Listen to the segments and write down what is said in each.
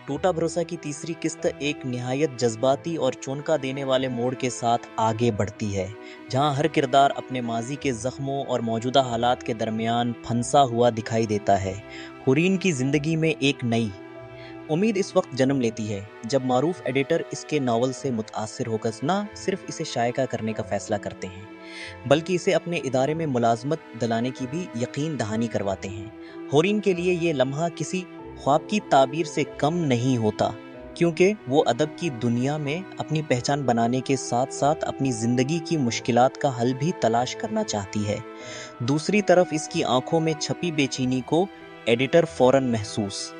टूटा भरोसा की तीसरी किस्त एक निहायत जज्बाती और चौंका देने वाले मोड़ के साथ आगे बढ़ती है, जहां हर किरदार अपने माजी के जख्मों और मौजूदा हालात के दरमियान फंसा हुआ दिखाई देता है। हुरीन की जिंदगी में एक नई उम्मीद इस वक्त जन्म लेती है जब मारूफ एडिटर इसके नावल से मुतासिर होकर न सिर्फ इसे शायका करने का फैसला करते हैं, बल्कि इसे अपने इदारे में मुलाजमत दिलाने की भी यकीन दहानी करवाते हैं। हुरीन के लिए ये लम्हा किसी ख्वाब की ताबीर से कम नहीं होता, क्योंकि वो अदब की दुनिया में अपनी पहचान बनाने के साथ साथ अपनी ज़िंदगी की मुश्किलात का हल भी तलाश करना चाहती है। दूसरी तरफ इसकी आंखों में छपी बेचैनी को एडिटर फौरन महसूस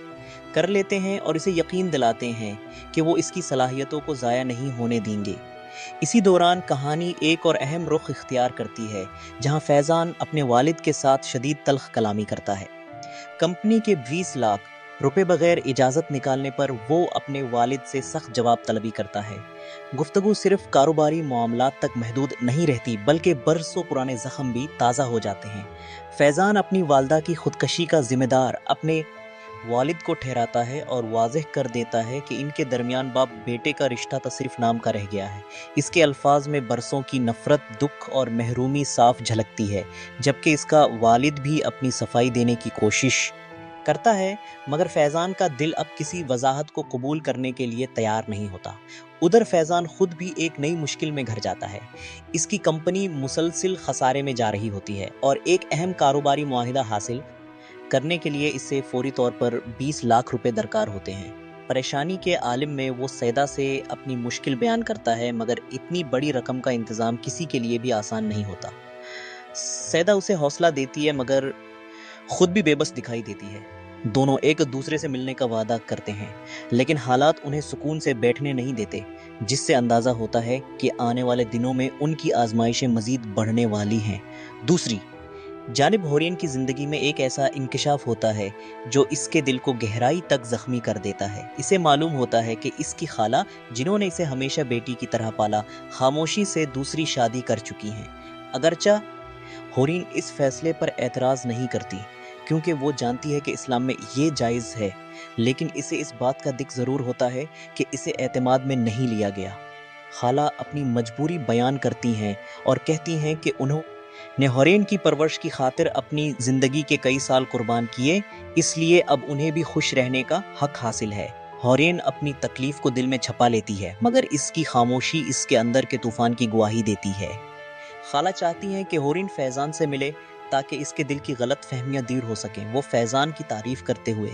कर लेते हैं और इसे यकीन दिलाते हैं कि वो इसकी सलाहियतों को ज़ाया नहीं होने देंगे। इसी दौरान कहानी एक और अहम रुख इख्तियार करती है, जहां फैज़ान अपने वालिद के साथ शदीद तल्ख कलामी करता है। कंपनी के 20 लाख रुपए बगैर इजाज़त निकालने पर वो अपने वालिद से सख्त जवाब तलबी करता है। गुफ्तगू सिर्फ कारोबारी मामलात तक महदूद नहीं रहती, बल्कि बरसों पुराने ज़ख्म भी ताज़ा हो जाते हैं। फैज़ान अपनी वालदा की खुदकशी का जिम्मेदार अपने वालिद को ठहराता है और वाज़ेह कर देता है कि इनके दरमियान बाप बेटे का रिश्ता तो सिर्फ नाम का रह गया है। इसके अल्फाज में बरसों की नफ़रत, दुख और महरूमी साफ झलकती है, जबकि इसका वालिद भी अपनी सफाई देने की कोशिश करता है, मगर फैज़ान का दिल अब किसी वजाहत को कबूल करने के लिए तैयार नहीं होता। उधर फैज़ान खुद भी एक नई मुश्किल में घिर जाता है। इसकी कंपनी मुसलसिल खसारे में जा रही होती है और एक अहम कारोबारी मुआहिदा हासिल करने के लिए इससे फौरी तौर पर 20 लाख रुपए दरकार होते हैं। परेशानी के आलिम में वो सैदा से अपनी मुश्किल बयान करता है, मगर इतनी बड़ी रकम का इंतज़ाम किसी के लिए भी आसान नहीं होता। सैदा उसे हौसला देती है, मगर खुद भी बेबस दिखाई देती है। दोनों एक दूसरे से मिलने का वादा करते हैं, लेकिन हालात उन्हें सुकून से बैठने नहीं देते, जिससे अंदाज़ा होता है कि आने वाले दिनों में उनकी आजमाइशें मज़ीद बढ़ने वाली हैं। दूसरी जानिब हुरीन की ज़िंदगी में एक ऐसा इंकिशाफ होता है जो इसके दिल को गहराई तक ज़ख्मी कर देता है। इसे मालूम होता है कि इसकी खाला, जिन्होंने इसे हमेशा बेटी की तरह पाला, खामोशी से दूसरी शादी कर चुकी हैं। अगरचा हुरीन इस फैसले पर एतराज़ नहीं करती, क्योंकि वो जानती है कि इस्लाम में ये जायज़ है, लेकिन इसे इस बात का दिक ज़रूर होता है कि इसे एतमाद में नहीं लिया गया। खाला अपनी मजबूरी बयान करती हैं और कहती हैं कि उन्होंने हुरैन की परवरिश की खातिर अपनी ज़िंदगी के कई साल कुर्बान किए, इसलिए अब उन्हें भी खुश रहने का हक हासिल है। हुरैन अपनी तकलीफ़ को दिल में छपा लेती है, मगर इसकी खामोशी इसके अंदर के तूफ़ान की गवाही देती है। खाला चाहती हैं कि हुरैन फैज़ान से मिले ताकि इसके दिल की गलत फहमियाँ दूर हो सकें। वो फैज़ान की तारीफ़ करते हुए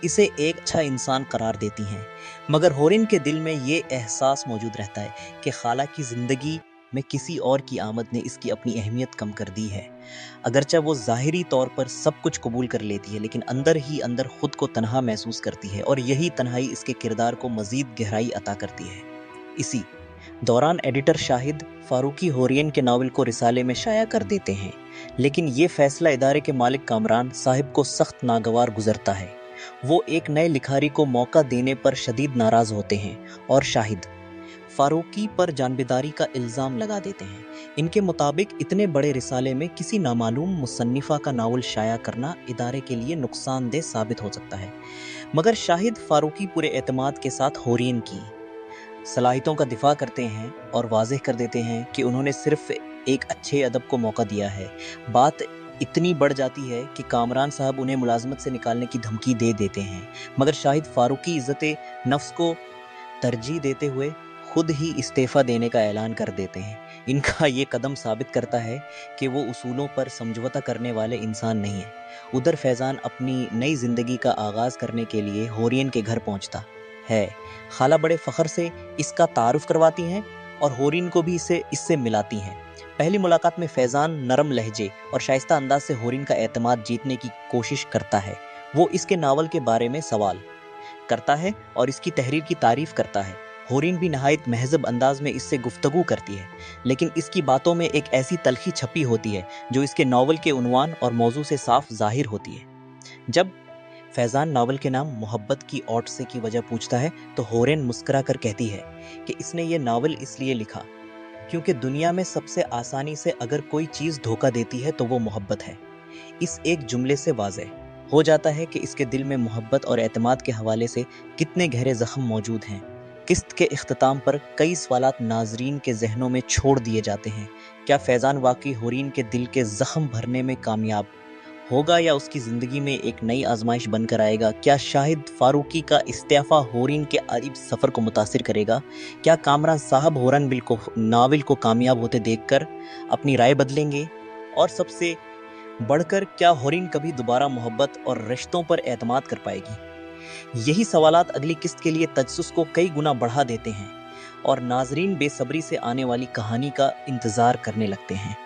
इसे एक अच्छा इंसान करार देती हैं, मगर हुरैन के दिल में ये एहसास मौजूद रहता है कि खाला की ज़िंदगी में किसी और की आमद ने इसकी अपनी अहमियत कम कर दी है। अगरचे वो ज़ाहिरी तौर पर सब कुछ कबूल कर लेती है, लेकिन अंदर ही अंदर ख़ुद को तन्हा महसूस करती है, और यही तन्हाई इसके किरदार को मज़ीद गहराई अता करती है। इसी दौरान एडिटर शाहिद फारूकी हुरैन के नावल को रिसाले में शाया कर देते हैं, लेकिन ये फैसला इदारे के मालिक कामरान साहिब को सख्त नागवार गुजरता है। वो एक नए लिखारी को मौका देने पर शदीद नाराज़ होते हैं और शाहिद फारूकी पर जानबेदारी का इल्ज़ाम लगा देते हैं। इनके मुताबिक इतने बड़े रिसाले में किसी नामालूम मुसन्निफ़ा का नावल शाया करना इदारे के लिए नुकसानदेह साबित हो सकता है, मगर शाहिद फारूकी पूरे एतमाद के साथ हुरैन की सलाहियतों का दिफा करते हैं और वाज़ेह कर देते हैं कि उन्होंने सिर्फ एक अच्छे अदब को मौका दिया है। बात इतनी बढ़ जाती है कि कामरान साहब उन्हें मुलाजमत से निकालने की धमकी दे देते हैं, मगर शाहिद फारूकी इज़्ज़त नफ्स को तरजीह देते हुए खुद ही इस्तीफ़ा देने का ऐलान कर देते हैं। इनका ये कदम साबित करता है कि वो उसूलों पर समझौता करने वाले इंसान नहीं हैं। उधर फैज़ान अपनी नई ज़िंदगी का आगाज़ करने के लिए हुरैन के घर पहुंचता है। खाला बड़े फ़ख्र से इसका तारुफ करवाती हैं और हुरैन को भी इससे मिलाती हैं। पहली मुलाकात में फैज़ान नरम लहजे और शाइस्ता अंदाज से हुरैन का एतमाद जीतने की कोशिश करता है। वो इसके नावल के बारे में सवाल करता है और इसकी तहरीर की तारीफ़ करता है। हुरैन भी नहायत महज़ब अंदाज में इससे गुफ्तगू करती है, लेकिन इसकी बातों में एक ऐसी तलखी छपी होती है जो इसके नावल के उन्वान और मौजू से साफ ज़ाहिर होती है। जब फैज़ान नावल के नाम मोहब्बत की औट से की वजह पूछता है, तो हुरैन मुस्कुरा कर कहती है कि इसने ये नावल इसलिए लिखा क्योंकि दुनिया में सबसे आसानी से अगर कोई चीज़ धोखा देती है तो वो मोहब्बत है। इस एक जुमले से वाज़ेह ہو جاتا ہے کہ اس کے دل میں محبت اور اعتماد کے حوالے سے کتنے گہرے زخم موجود ہیں۔ قسط کے اختتام پر کئی سوالات ناظرین کے ذہنوں میں چھوڑ دیے جاتے ہیں۔ کیا فیضان واقعی حورین کے دل کے زخم بھرنے میں کامیاب ہوگا یا اس کی زندگی میں ایک نئی آزمائش بن کر آئے گا؟ کیا شاہد فاروقی کا استعفیٰ حورین کے عجیب سفر کو متاثر کرے گا؟ کیا کامران صاحب ہورن بل کو ناول کو کامیاب ہوتے دیکھ کر اپنی رائے بدلیں گے؟ اور سب سے بڑھ کر کیا حورین کبھی دوبارہ محبت اور رشتوں پر اعتماد کر پائے گی؟ یہی سوالات اگلی قسط کے لیے تجسس کو کئی گنا بڑھا دیتے ہیں اور ناظرین بے صبری سے آنے والی کہانی کا انتظار کرنے لگتے ہیں۔